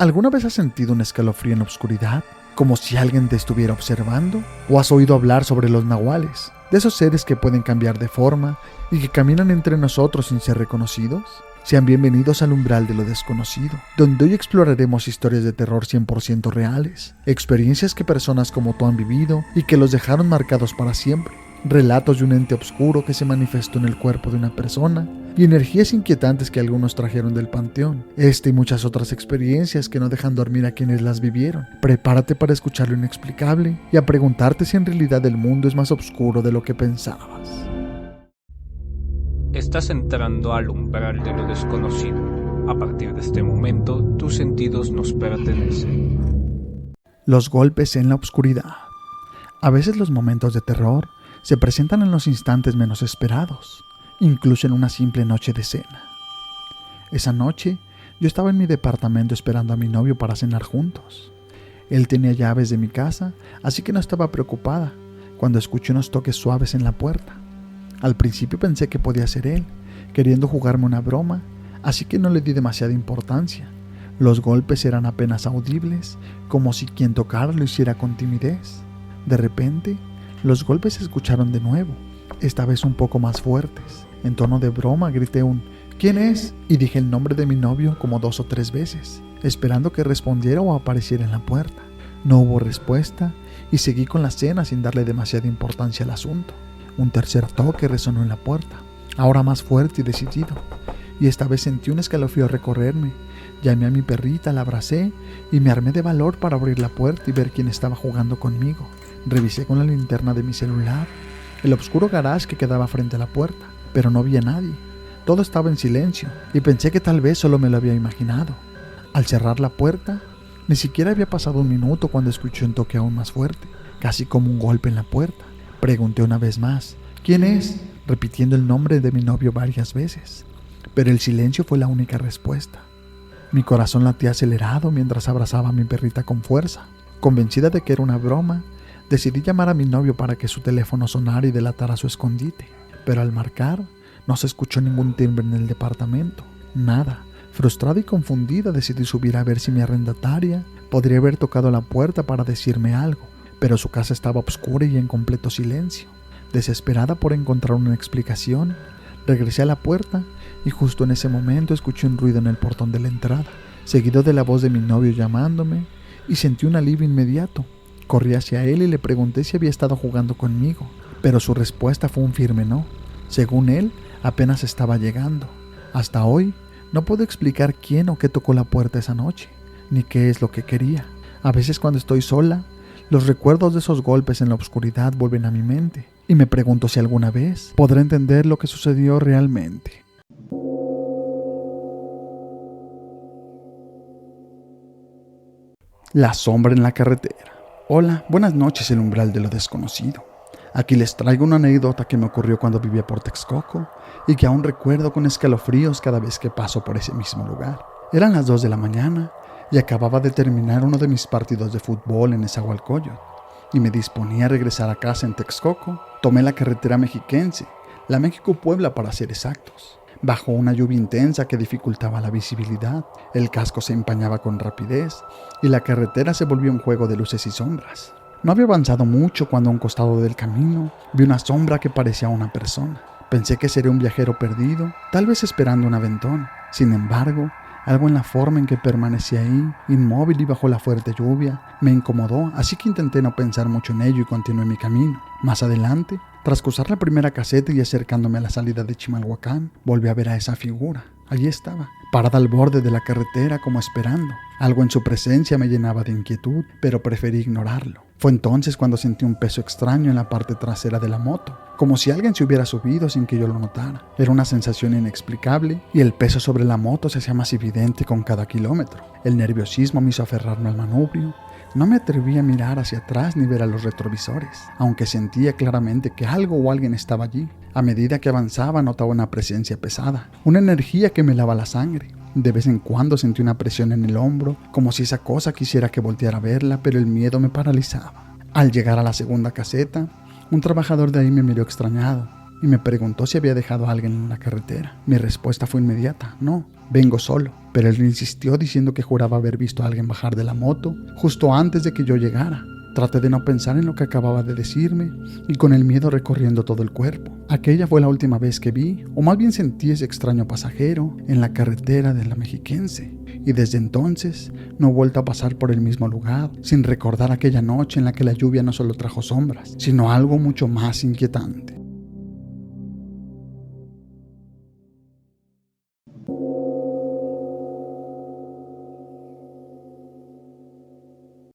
¿Alguna vez has sentido un escalofrío en la oscuridad? ¿Como si alguien te estuviera observando? ¿O has oído hablar sobre los nahuales? De esos seres que pueden cambiar de forma y que caminan entre nosotros sin ser reconocidos. Sean bienvenidos al umbral de lo desconocido, donde hoy exploraremos historias de terror 100% reales, experiencias que personas como tú han vivido y que los dejaron marcados para siempre, relatos de un ente oscuro que se manifestó en el cuerpo de una persona y energías inquietantes que algunos trajeron del panteón. Esta y muchas otras experiencias que no dejan dormir a quienes las vivieron. Prepárate para escuchar lo inexplicable y a preguntarte si en realidad el mundo es más oscuro de lo que pensabas. Estás entrando al umbral de lo desconocido. A partir de este momento, tus sentidos nos pertenecen. Los golpes en la oscuridad. A veces los momentos de terror se presentan en los instantes menos esperados, incluso en una simple noche de cena. Esa noche, yo estaba en mi departamento esperando a mi novio para cenar juntos. Él tenía llaves de mi casa, así que no estaba preocupada cuando escuché unos toques suaves en la puerta. Al principio pensé que podía ser él, queriendo jugarme una broma, así que no le di demasiada importancia. Los golpes eran apenas audibles, como si quien tocara lo hiciera con timidez. De repente, los golpes se escucharon de nuevo, esta vez un poco más fuertes. En tono de broma grité un ¿"¿Quién es?" y dije el nombre de mi novio como 2 o 3 veces, esperando que respondiera o apareciera en la puerta. No hubo respuesta y seguí con la cena sin darle demasiada importancia al asunto. Un tercer toque resonó en la puerta, ahora más fuerte y decidido, y esta vez sentí un escalofrío recorrerme. Llamé a mi perrita, la abracé y me armé de valor para abrir la puerta y ver quién estaba jugando conmigo. Revisé con la linterna de mi celular el oscuro garage que quedaba frente a la puerta, pero no vi a nadie. Todo estaba en silencio y pensé que tal vez solo me lo había imaginado. Al cerrar la puerta, ni siquiera había pasado un minuto cuando escuché un toque aún más fuerte, casi como un golpe en la puerta. Pregunté una vez más, ¿quién es?, repitiendo el nombre de mi novio varias veces, pero el silencio fue la única respuesta. Mi corazón latía acelerado mientras abrazaba a mi perrita con fuerza. Convencida de que era una broma, decidí llamar a mi novio para que su teléfono sonara y delatara su escondite, pero al marcar, no se escuchó ningún timbre en el departamento, nada. Frustrada y confundida decidí subir a ver si mi arrendataria podría haber tocado la puerta para decirme algo, pero su casa estaba oscura y en completo silencio. Desesperada por encontrar una explicación, regresé a la puerta y justo en ese momento escuché un ruido en el portón de la entrada, seguido de la voz de mi novio llamándome, y sentí un alivio inmediato. Corrí hacia él y le pregunté si había estado jugando conmigo, pero su respuesta fue un firme no. Según él, apenas estaba llegando. Hasta hoy, no puedo explicar quién o qué tocó la puerta esa noche, ni qué es lo que quería. A veces cuando estoy sola, los recuerdos de esos golpes en la oscuridad vuelven a mi mente y me pregunto si alguna vez podré entender lo que sucedió realmente. La sombra en la carretera. Hola, buenas noches, el umbral de lo desconocido. Aquí les traigo una anécdota que me ocurrió cuando vivía por Texcoco y que aún recuerdo con escalofríos cada vez que paso por ese mismo lugar. Eran las 2 de la mañana y acababa de terminar uno de mis partidos de fútbol en Nezahualcóyotl y me disponía a regresar a casa en Texcoco. Tomé la carretera mexiquense, la México-Puebla para ser exactos. Bajo una lluvia intensa que dificultaba la visibilidad, el casco se empañaba con rapidez y la carretera se volvió un juego de luces y sombras. No había avanzado mucho cuando a un costado del camino vi una sombra que parecía una persona. Pensé que sería un viajero perdido, tal vez esperando un aventón. Sin embargo, algo en la forma en que permanecía ahí, inmóvil y bajo la fuerte lluvia, me incomodó, así que intenté no pensar mucho en ello y continué mi camino. Más adelante, tras cruzar la primera caseta y acercándome a la salida de Chimalhuacán, volví a ver a esa figura. Allí estaba, parada al borde de la carretera como esperando. Algo en su presencia me llenaba de inquietud, pero preferí ignorarlo. Fue entonces cuando sentí un peso extraño en la parte trasera de la moto, como si alguien se hubiera subido sin que yo lo notara. Era una sensación inexplicable y el peso sobre la moto se hacía más evidente con cada kilómetro. El nerviosismo me hizo aferrarme al manubrio. No me atreví a mirar hacia atrás ni ver a los retrovisores, aunque sentía claramente que algo o alguien estaba allí. A medida que avanzaba notaba una presencia pesada, una energía que me helaba la sangre. De vez en cuando sentí una presión en el hombro, como si esa cosa quisiera que volteara a verla, pero el miedo me paralizaba. Al llegar a la segunda caseta, un trabajador de ahí me miró extrañado y me preguntó si había dejado a alguien en la carretera. Mi respuesta fue inmediata: no, Vengo solo, pero él insistió diciendo que juraba haber visto a alguien bajar de la moto justo antes de que yo llegara. Traté de no pensar en lo que acababa de decirme y con el miedo recorriendo todo el cuerpo. Aquella fue la última vez que vi, o más bien sentí ese extraño pasajero en la carretera de la Mexiquense. Y desde entonces no he vuelto a pasar por el mismo lugar sin recordar aquella noche en la que la lluvia no solo trajo sombras, sino algo mucho más inquietante.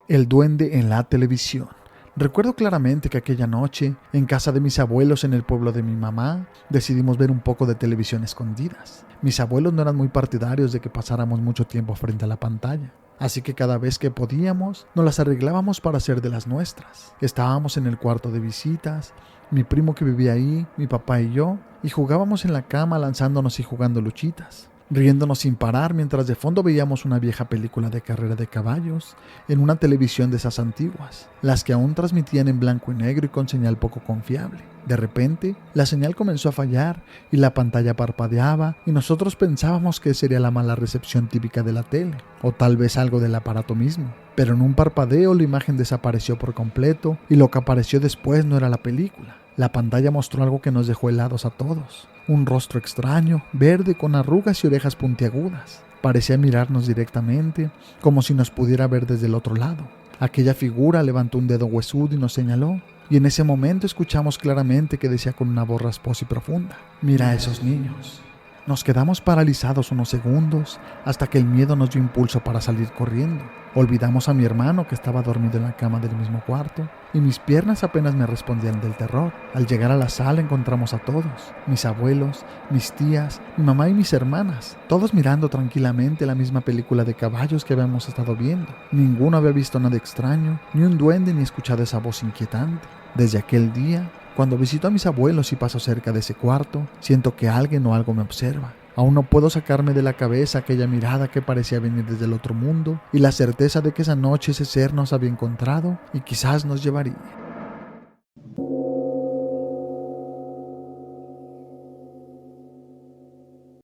El duende en la televisión. Recuerdo claramente que aquella noche, en casa de mis abuelos en el pueblo de mi mamá, decidimos ver un poco de televisión escondidas. Mis abuelos no eran muy partidarios de que pasáramos mucho tiempo frente a la pantalla, así que cada vez que podíamos, nos las arreglábamos para hacer de las nuestras. Estábamos en el cuarto de visitas, mi primo que vivía ahí, mi papá y yo, y jugábamos en la cama lanzándonos y jugando luchitas, riéndonos sin parar mientras de fondo veíamos una vieja película de carrera de caballos en una televisión de esas antiguas, las que aún transmitían en blanco y negro y con señal poco confiable. De repente, la señal comenzó a fallar y la pantalla parpadeaba y nosotros pensábamos que sería la mala recepción típica de la tele, o tal vez algo del aparato mismo. Pero en un parpadeo la imagen desapareció por completo y lo que apareció después no era la película. La pantalla mostró algo que nos dejó helados a todos. Un rostro extraño, verde, con arrugas y orejas puntiagudas. Parecía mirarnos directamente, como si nos pudiera ver desde el otro lado. Aquella figura levantó un dedo huesudo y nos señaló, y en ese momento escuchamos claramente que decía con una voz rasposa y profunda: «Mira a esos niños». Nos quedamos paralizados unos segundos hasta que el miedo nos dio impulso para salir corriendo. Olvidamos a mi hermano que estaba dormido en la cama del mismo cuarto y mis piernas apenas me respondían del terror. Al llegar a la sala encontramos a todos, mis abuelos, mis tías, mi mamá y mis hermanas, todos mirando tranquilamente la misma película de caballos que habíamos estado viendo. Ninguno había visto nada extraño, ni un duende ni escuchado esa voz inquietante. Desde aquel día, cuando visito a mis abuelos y paso cerca de ese cuarto, siento que alguien o algo me observa. Aún no puedo sacarme de la cabeza aquella mirada que parecía venir desde el otro mundo y la certeza de que esa noche ese ser nos había encontrado y quizás nos llevaría.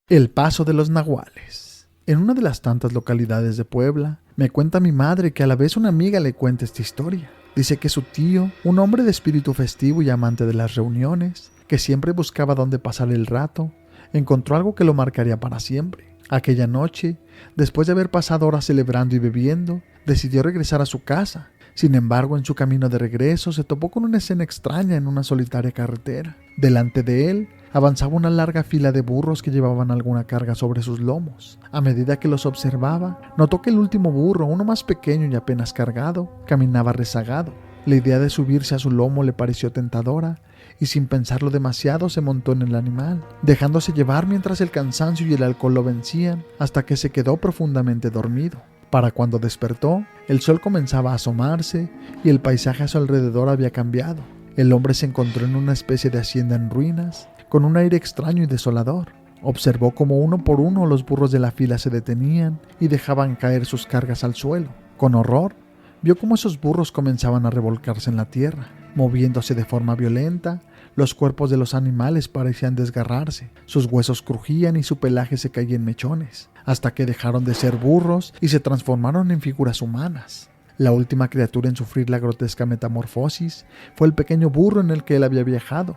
El paso de los nahuales. En una de las tantas localidades de Puebla, me cuenta mi madre que a la vez una amiga le cuenta esta historia. Dice que su tío, un hombre de espíritu festivo y amante de las reuniones, que siempre buscaba dónde pasar el rato, encontró algo que lo marcaría para siempre. Aquella noche, después de haber pasado horas celebrando y bebiendo, decidió regresar a su casa. Sin embargo, en su camino de regreso se topó con una escena extraña en una solitaria carretera. Delante de él avanzaba una larga fila de burros que llevaban alguna carga sobre sus lomos. A medida que los observaba, notó que el último burro, uno más pequeño y apenas cargado, caminaba rezagado. La idea de subirse a su lomo le pareció tentadora y sin pensarlo demasiado se montó en el animal, dejándose llevar mientras el cansancio y el alcohol lo vencían hasta que se quedó profundamente dormido. Para cuando despertó, el sol comenzaba a asomarse y el paisaje a su alrededor había cambiado. El hombre se encontró en una especie de hacienda en ruinas, con un aire extraño y desolador. Observó cómo uno por uno los burros de la fila se detenían y dejaban caer sus cargas al suelo. Con horror, vio cómo esos burros comenzaban a revolcarse en la tierra, moviéndose de forma violenta. Los cuerpos de los animales parecían desgarrarse, sus huesos crujían y su pelaje se caía en mechones, hasta que dejaron de ser burros y se transformaron en figuras humanas. La última criatura en sufrir la grotesca metamorfosis fue el pequeño burro en el que él había viajado.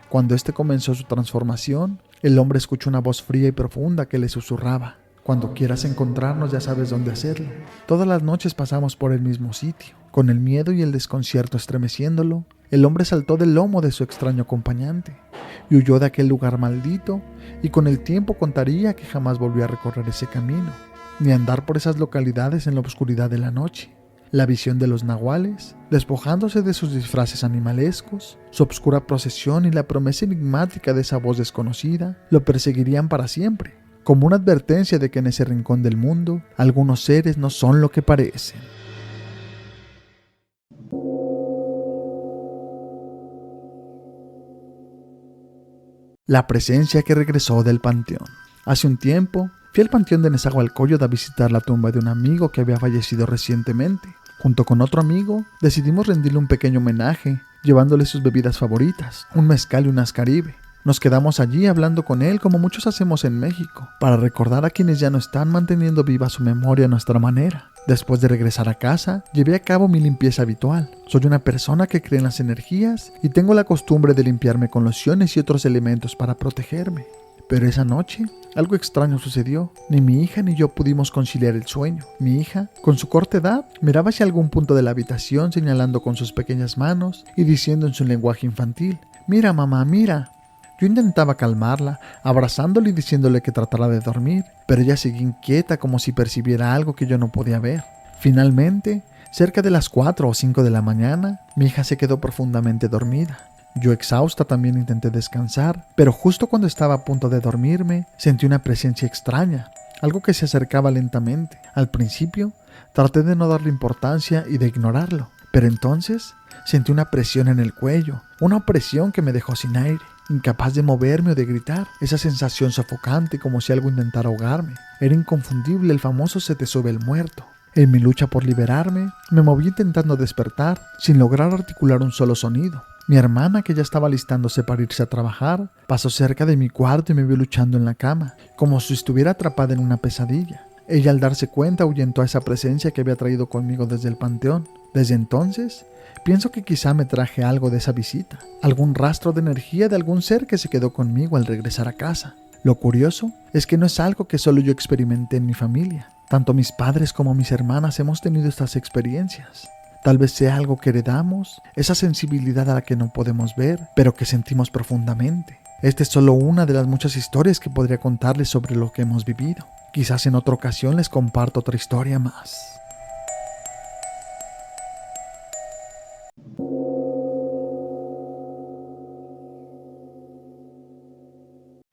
Cuando éste comenzó su transformación, el hombre escuchó una voz fría y profunda que le susurraba: «Cuando quieras encontrarnos ya sabes dónde hacerlo». Todas las noches pasamos por el mismo sitio. Con el miedo y el desconcierto estremeciéndolo, el hombre saltó del lomo de su extraño acompañante y huyó de aquel lugar maldito, y con el tiempo contaría que jamás volvió a recorrer ese camino, ni a andar por esas localidades en la oscuridad de la noche. La visión de los nahuales, despojándose de sus disfraces animalescos, su obscura procesión y la promesa enigmática de esa voz desconocida, lo perseguirían para siempre, como una advertencia de que en ese rincón del mundo, algunos seres no son lo que parecen. La presencia que regresó del panteón. Hace un tiempo, fui al panteón de Nezahualcóyotl a visitar la tumba de un amigo que había fallecido recientemente. Junto con otro amigo, decidimos rendirle un pequeño homenaje, llevándole sus bebidas favoritas, un mezcal y unas caribe. Nos quedamos allí hablando con él como muchos hacemos en México, para recordar a quienes ya no están, manteniendo viva su memoria a nuestra manera. Después de regresar a casa, llevé a cabo mi limpieza habitual. Soy una persona que cree en las energías y tengo la costumbre de limpiarme con lociones y otros elementos para protegerme. Pero esa noche, algo extraño sucedió. Ni mi hija ni yo pudimos conciliar el sueño. Mi hija, con su corta edad, miraba hacia algún punto de la habitación señalando con sus pequeñas manos y diciendo en su lenguaje infantil: «Mira, mamá, mira». Yo intentaba calmarla, abrazándole y diciéndole que tratara de dormir, pero ella seguía inquieta como si percibiera algo que yo no podía ver. Finalmente, cerca de las 4 o 5 de la mañana, mi hija se quedó profundamente dormida. Yo, exhausta, también intenté descansar, pero justo cuando estaba a punto de dormirme, sentí una presencia extraña, algo que se acercaba lentamente. Al principio, traté de no darle importancia y de ignorarlo, pero entonces sentí una presión en el cuello, una opresión que me dejó sin aire, incapaz de moverme o de gritar. Esa sensación sofocante, como si algo intentara ahogarme. Era inconfundible el famoso «se te sube el muerto». En mi lucha por liberarme, me moví intentando despertar, sin lograr articular un solo sonido. Mi hermana, que ya estaba alistándose para irse a trabajar, pasó cerca de mi cuarto y me vio luchando en la cama, como si estuviera atrapada en una pesadilla. Ella, al darse cuenta, ahuyentó a esa presencia que había traído conmigo desde el panteón. Desde entonces, pienso que quizá me traje algo de esa visita, algún rastro de energía de algún ser que se quedó conmigo al regresar a casa. Lo curioso es que no es algo que solo yo experimenté en mi familia. Tanto mis padres como mis hermanas hemos tenido estas experiencias. Tal vez sea algo que heredamos, esa sensibilidad a la que no podemos ver, pero que sentimos profundamente. Esta es solo una de las muchas historias que podría contarles sobre lo que hemos vivido. Quizás en otra ocasión les comparto otra historia más.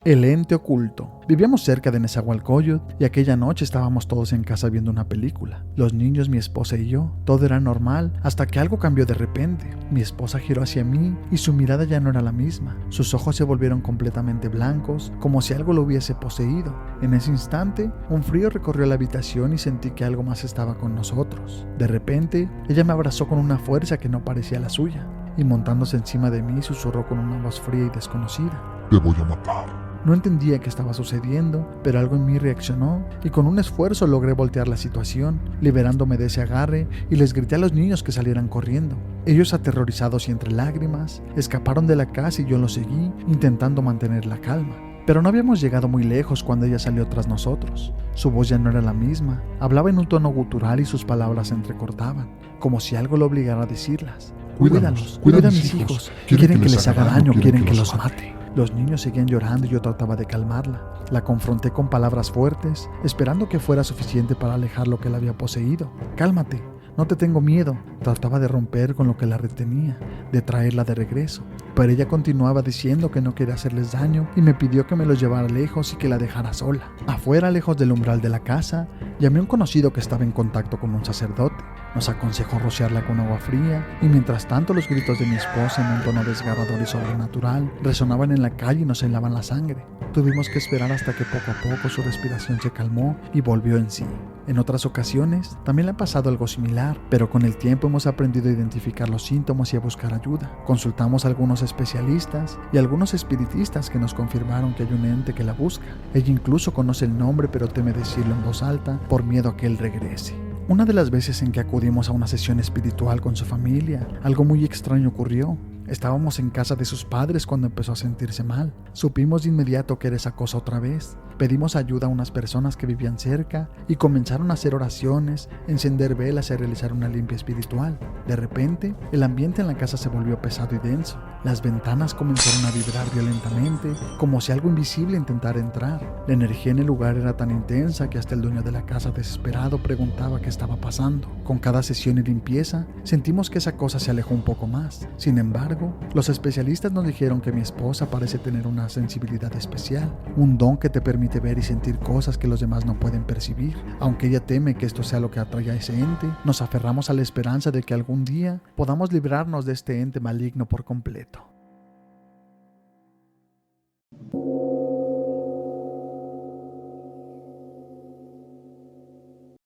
El ente oculto. Vivíamos cerca de Nezahualcóyotl y aquella noche estábamos todos en casa viendo una película. Los niños, mi esposa y yo. Todo era normal hasta que algo cambió de repente. Mi esposa giró hacia mí y su mirada ya no era la misma. Sus ojos se volvieron completamente blancos, como si algo lo hubiese poseído. En ese instante, un frío recorrió la habitación y sentí que algo más estaba con nosotros. De repente, ella me abrazó con una fuerza que no parecía la suya, y montándose encima de mí susurró con una voz fría y desconocida: «Te voy a matar». No entendía qué estaba sucediendo, pero algo en mí reaccionó y con un esfuerzo logré voltear la situación, liberándome de ese agarre, y les grité a los niños que salieran corriendo. Ellos, aterrorizados y entre lágrimas, escaparon de la casa y yo los seguí, intentando mantener la calma. Pero no habíamos llegado muy lejos cuando ella salió tras nosotros. Su voz ya no era la misma, hablaba en un tono gutural y sus palabras se entrecortaban, como si algo lo obligara a decirlas. Cuídalos, cuida a mis hijos, quieren que les haga daño, quieren que los mate. Los niños seguían llorando y yo trataba de calmarla. La confronté con palabras fuertes, esperando que fuera suficiente para alejar lo que la había poseído. «Cálmate, no te tengo miedo». Trataba de romper con lo que la retenía, de traerla de regreso, pero ella continuaba diciendo que no quería hacerles daño y me pidió que me los llevara lejos y que la dejara sola. Afuera, lejos del umbral de la casa, llamé a un conocido que estaba en contacto con un sacerdote. Nos aconsejó rociarla con agua fría y mientras tanto los gritos de mi esposa en un tono desgarrador y sobrenatural resonaban en la calle y nos helaban la sangre. Tuvimos que esperar hasta que poco a poco su respiración se calmó y volvió en sí. En otras ocasiones también le ha pasado algo similar, pero con el tiempo hemos aprendido a identificar los síntomas y a buscar ayuda. Consultamos a algunos especialistas y algunos espiritistas que nos confirmaron que hay un ente que la busca. Ella incluso conoce el nombre, pero teme decirlo en voz alta por miedo a que él regrese. Una de las veces en que acudimos a una sesión espiritual con su familia, algo muy extraño ocurrió. Estábamos en casa de sus padres cuando empezó a sentirse mal. Supimos de inmediato que era esa cosa otra vez. Pedimos ayuda a unas personas que vivían cerca y comenzaron a hacer oraciones, encender velas y a realizar una limpia espiritual. De repente, el ambiente en la casa se volvió pesado y denso. Las ventanas comenzaron a vibrar violentamente, como si algo invisible intentara entrar. La energía en el lugar era tan intensa que hasta el dueño de la casa, desesperado, preguntaba qué estaba pasando. Con cada sesión y limpieza, sentimos que esa cosa se alejó un poco más. Sin embargo, los especialistas nos dijeron que mi esposa parece tener una sensibilidad especial, un don que te permite ver y sentir cosas que los demás no pueden percibir. Aunque ella teme que esto sea lo que atrae a ese ente, nos aferramos a la esperanza de que algún día podamos librarnos de este ente maligno por completo.